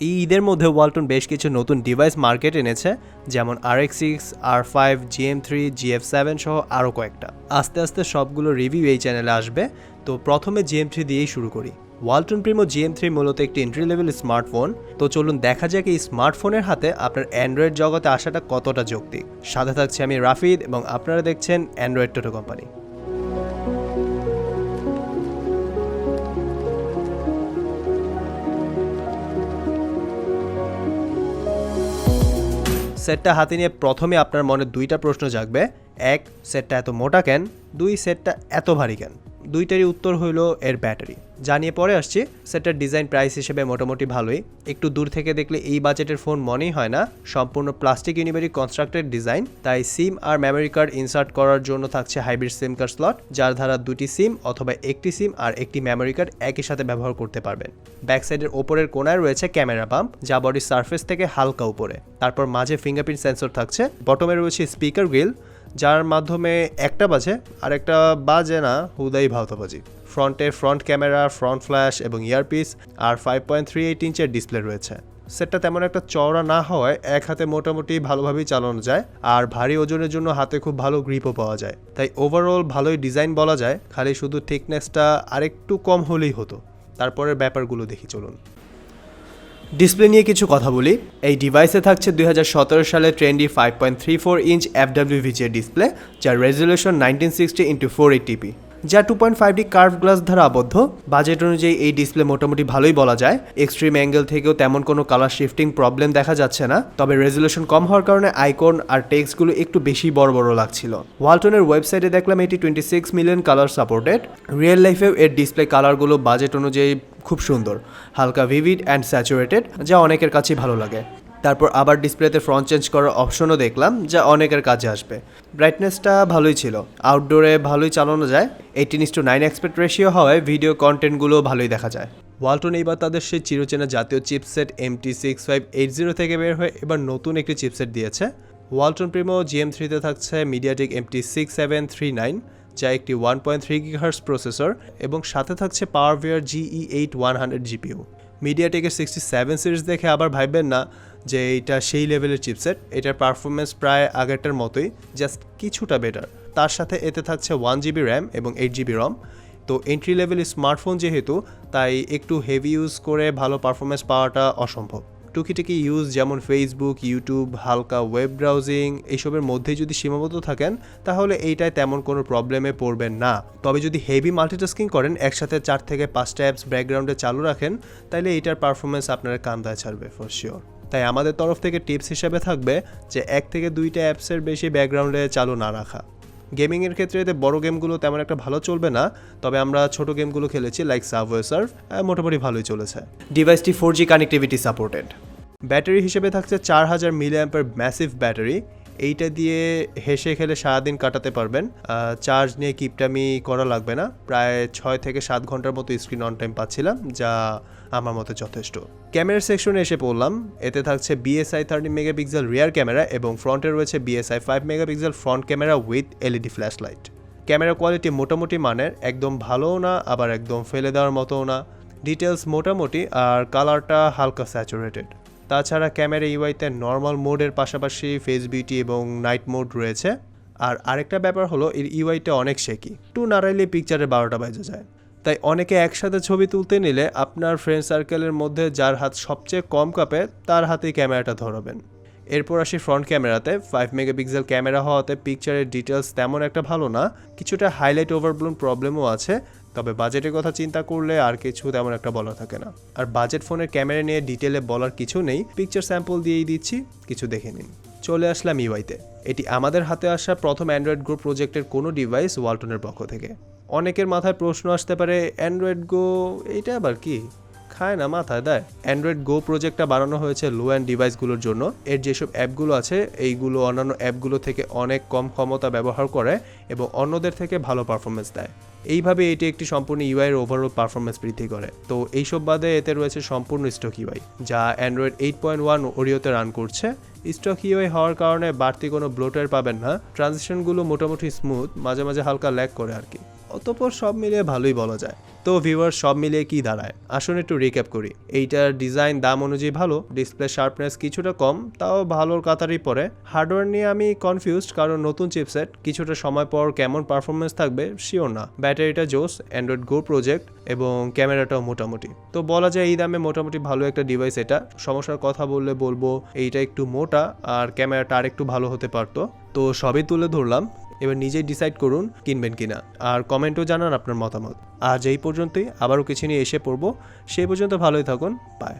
এই ঈদের মধ্যে ওয়ালটন বেশ কিছু নতুন ডিভাইস মার্কেট এনেছে, যেমন RX6, R5, GM3, GF7 সহ আরও কয়েকটা। আস্তে আস্তে সবগুলো রিভিউ এই চ্যানেলে আসবে। তো প্রথমে GM3 দিয়েই শুরু করি। ওয়ালটন প্রিমো GM3 মূলত একটি এন্ট্রি লেভেল স্মার্টফোন। তো চলুন দেখা যাক এই স্মার্টফোনের হাতে আপনার অ্যান্ড্রয়েড জগতে আসাটা কতটা যৌক্তিক। সাথে থাকছে আমি রাফিদ এবং আপনারা দেখছেন অ্যান্ড্রয়েড টোটো কোম্পানি। সেটটা হাতে নিয়ে প্রথমে আপনার মনে দুইটা প্রশ্ন জাগবে। এক, সেটটা এত মোটা কেন? দুই, সেটটা এত ভারী কেন? দুইটারই উত্তর হইল এর ব্যাটারি। জানিয়ে পরে আসছি। সেটটার ডিজাইন প্রাইস হিসেবে মোটামুটি ভালোই। একটু দূর থেকে দেখলে এই বাজেটের ফোন মনেই হয় না। সম্পূর্ণ প্লাস্টিক ইউনিভারি কনস্ট্রাক্টেড ডিজাইন, তাই সিম আর মেমোরি কার্ড ইনসার্ট করার জন্য থাকছে হাইব্রিড সিম কার্ড স্লট, যার দ্বারা দুটি সিম অথবা একটি সিম আর একটি মেমোরি কার্ড একই সাথে ব্যবহার করতে পারবেন। ব্যাক সাইডের ওপরের কোনায় রয়েছে ক্যামেরা পাম্প, যা বডির সারফেস থেকে হালকা উপরে। তারপর মাঝে ফিঙ্গারপ্রিন্ট সেন্সর থাকছে। বটমে রয়েছে স্পিকার গ্রিল, যার মাধ্যমে একটা বাজে আর একটা বাজে না, হুদাই ভাওতাবাজি। ফ্রন্টে ফ্রন্ট ক্যামেরা, ফ্রন্ট ফ্ল্যাশ এবং ইয়ারপিস আর 5.38 ইঞ্চের ডিসপ্লে রয়েছে। সেটটা তেমন একটা চওড়া না হওয়ায় এক হাতে মোটামুটি ভালোভাবেই চালানো যায়, আর ভারী ওজনের জন্য হাতে খুব ভালো গ্রিপও পাওয়া যায়। তাই ওভারঅল ভালোই ডিজাইন বলা যায়, খালি শুধু থিকনেসটা আরেকটু কম হলেই হতো। তারপরের ব্যাপারগুলো দেখি চলুন। ডিসপ্লে নিয়ে কিছু কথা বলি। এই ডিভাইসে থাকছে 2017 সালে ট্রেন্ডি 5.34 ইঞ্চ FWVG ডিসপ্লে, যার রেজলিউশন 1960x480p, যা 2.5D কার্ভ গ্লাস দ্বারা আবদ্ধ। বাজেট অনুযায়ী এই ডিসপ্লে মোটামুটি ভালোই বলা যায়। এক্সট্রিম অ্যাঙ্গেল থেকেও তেমন কোনো কালার শিফটিং প্রবলেম দেখা যাচ্ছে না, তবে রেজলিউশন কম হওয়ার কারণে আইকন আর টেক্সটগুলো একটু বেশি বড় বড় লাগছিল। ওয়ালটনের ওয়েবসাইটে দেখলাম এটি 26 মিলিয়ন কালার সাপোর্টেড। রিয়েল লাইফেও এর ডিসপ্লে কালারগুলো বাজেট অনুযায়ী খুব সুন্দর, হালকা ভিভিড অ্যান্ড স্যাচুরেটেড, যা অনেকের কাছেই ভালো লাগে। তারপর আবার ডিসপ্লেতে ফ্রন্ট চেঞ্জ করার অপশনও দেখলাম, যা অনেকের কাজে আসবে। ব্রাইটনেসটা ভালোই ছিল, আউটডোরে ভালোই চালানো যায়। 18:9 অ্যাসপেক্ট রেশিও হওয়ায় ভিডিও কন্টেন্টগুলো ভালোই দেখা যায়। ওয়ালটন এইবার তাদের সেই চিরচেনা জাতীয় চিপসেট MT6580 থেকে বের হয়ে এবার নতুন একটি চিপসেট দিয়েছে। ওয়ালটন প্রিমো GM3তে থাকছে মিডিয়াটেক MT6739, যা একটি 1.3 GHz প্রসেসর, এবং সাথে থাকছে পাওয়ারভিয়ার GE8100 GPU। মিডিয়াটেকের 67 সিরিজ দেখে আবার ভাববেন না যে এটা সেই লেভেলের চিপসেট। এটার পারফরমেন্স প্রায় আগেরটার মতোই, জাস্ট কিছুটা বেটার। তার সাথে এতে থাকছে 1GB র্যাম এবং 8GB রম। তো এন্ট্রি লেভেল স্মার্টফোন যেহেতু, তাই একটু হেভি ইউজ করে ভালো পারফরমেন্স পাওয়াটা অসম্ভব। টুকিটাকি ইউজ যেমন ফেসবুক, ইউটিউব, হালকা ওয়েব ব্রাউজিং, এইসবের মধ্যে যদি সীমাবদ্ধ থাকেন, তাহলে এইটায় তেমন কোনো প্রবলেমে পড়বেন না। তবে যদি হেভি মাল্টিটাস্কিং করেন, একসাথে 4 থেকে 5টা অ্যাপস ব্যাকগ্রাউন্ডে চালু রাখেন, তাহলে এইটার পারফরমেন্স আপনার কান্দায় ছাড়বে ফর শিওর। তাই আমাদের তরফ থেকে টিপস হিসেবে থাকবে যে 1 থেকে 2টা অ্যাপসের বেশি ব্যাকগ্রাউন্ডে চালু না রাখা। গেমিংয়ের ক্ষেত্রে এতে বড় গেমগুলো তেমন একটা ভালো চলবে না, তবে আমরা ছোট গেমগুলো খেলেছি লাইক সাবওয়ে সার্ফ, মোটামুটি ভালোই চলেছে। ডিভাইসটি 4G কানেক্টিভিটি সাপোর্টেড। ব্যাটারি হিসেবে থাকছে 4000 mAh ম্যাসিভ ব্যাটারি। এইটা দিয়ে হেসে খেলে সারাদিন কাটাতে পারবেন। চার্জ নিয়ে কিপটামি করা লাগবে না। প্রায় 6 থেকে 7 ঘন্টার মতো স্ক্রিন অন টাইম পাচ্ছিলাম, যা আমার মতে যথেষ্ট। ক্যামেরার সেকশনে এসে পড়লাম। এতে থাকছে BSI 30 মেগাপিক্সেল রিয়ার ক্যামেরা এবং ফ্রন্টে রয়েছে BSI 5 megapixel front camera with LED flash light. Camera quality মোটামুটি মানের, একদম ভালোও না আবার একদম ফেলে দেওয়ার মতোও না। ডিটেলস মোটামুটি, আর কালারটা হালকা স্যাচুরেটেড। তাছাড়া ক্যামেরা ইউআইতে নর্মাল মোডের পাশাপাশি ফেস বিউটি এবং নাইট মোড রয়েছে। আর আরেকটা ব্যাপার হলো এর ইউআইটা অনেক শেকি, একটু নাড়াইলে পিকচারে 12টা বাজে যায়। তাই অনেকে একসাথে ছবি তুলতে নিলে আপনার ফ্রেন্ড সার্কেলের মধ্যে যার হাত সবচেয়ে কম কাঁপে তার হাতেই ক্যামেরাটা ধরাবেন। এরপর আসি ফ্রন্ট ক্যামেরাতে। 5 মেগাপিক্সেল ক্যামেরা হওয়াতে পিকচারের ডিটেলস তেমন একটা ভালো না, কিছুটা হাইলাইট ওভারব্লোন প্রবলেমও আছে। তবে বাজেটের কথা চিন্তা করলে আর কিছু তেমন একটা বলা থাকে না। আর বাজেট ফোনের ক্যামেরা নিয়ে ডিটেলে বলার কিছু নেই, পিকচার স্যাম্পল দিয়েই দিচ্ছি, কিছু দেখে নিন। চলে আসলাম ইউআইতে। এটি আমাদের হাতে আসা প্রথম অ্যান্ড্রয়েড গো প্রজেক্টের কোনো ডিভাইস ওয়ালটনের পক্ষ থেকে। অনেকের মাথায় প্রশ্ন আসতে পারে, অ্যান্ড্রয়েড গো এইটা আবার কি? খায় না, মাথায় দেয়। অ্যান্ড্রয়েড গো প্রজেক্টটা বানানো হয়েছে লো অ্যান্ড ডিভাইসগুলোর জন্য। এর যেসব অ্যাপগুলো আছে এইগুলো অন্যান্য অ্যাপগুলো থেকে অনেক কম ক্ষমতা ব্যবহার করে এবং অন্যদের থেকে ভালো পারফরমেন্স দেয়। এইভাবে এটি একটি সম্পূর্ণ ইউআইয়ের ওভারঅল পারফরমেন্স বৃদ্ধি করে। তো এইসব বাদে এতে রয়েছে সম্পূর্ণ স্টক ইউআই, যা অ্যান্ড্রয়েড 8.1 ওরিওতে রান করছে। স্টক ইউআই হওয়ার কারণে বাড়তি কোনো ব্লোটার পাবেন না। ট্রানজিশনগুলো মোটামুটি স্মুথ, মাঝে মাঝে হালকা ল্যাগ করে আর কি। অতঃপর সব মিলিয়ে ভালোই বলা যায়। তো ভিউয়ার সব মিলিয়ে কি দাঁড়ায় আসুন একটু রিক্যাপ করি। এইটার ডিজাইন দাম অনুযায়ী ভালো, ডিসপ্লে শার্পনেস কিছুটা কম, তাও ভালোর কাতারই পড়ে। হার্ডওয়্যার নিয়ে আমি কনফিউজড, কারণ নতুন চিপসেট, কিছুটা সময় পর কেমন পারফরমেন্স থাকবে শিওর না। ব্যাটারিটা জোস, অ্যান্ড্রয়েড গো প্রজেক্ট এবং ক্যামেরাটাও মোটামুটি। তো বলা যায় এই দামে মোটামুটি ভালো একটা ডিভাইস এটা। সমস্যার কথা বললে বলবো এইটা একটু মোটা আর ক্যামেরাটা আরেকটু ভালো হতে পারতো। তো সবই তুলে ধরলাম, এবার নিজেই ডিসাইড করুন কিনবেন কিনা, আর কমেন্টও জানান আপনার মতামত। আজ এই পর্যন্তই, আবারও কিছু নিয়ে এসে পড়বো। সেই পর্যন্ত ভালোই থাকুন, বাই।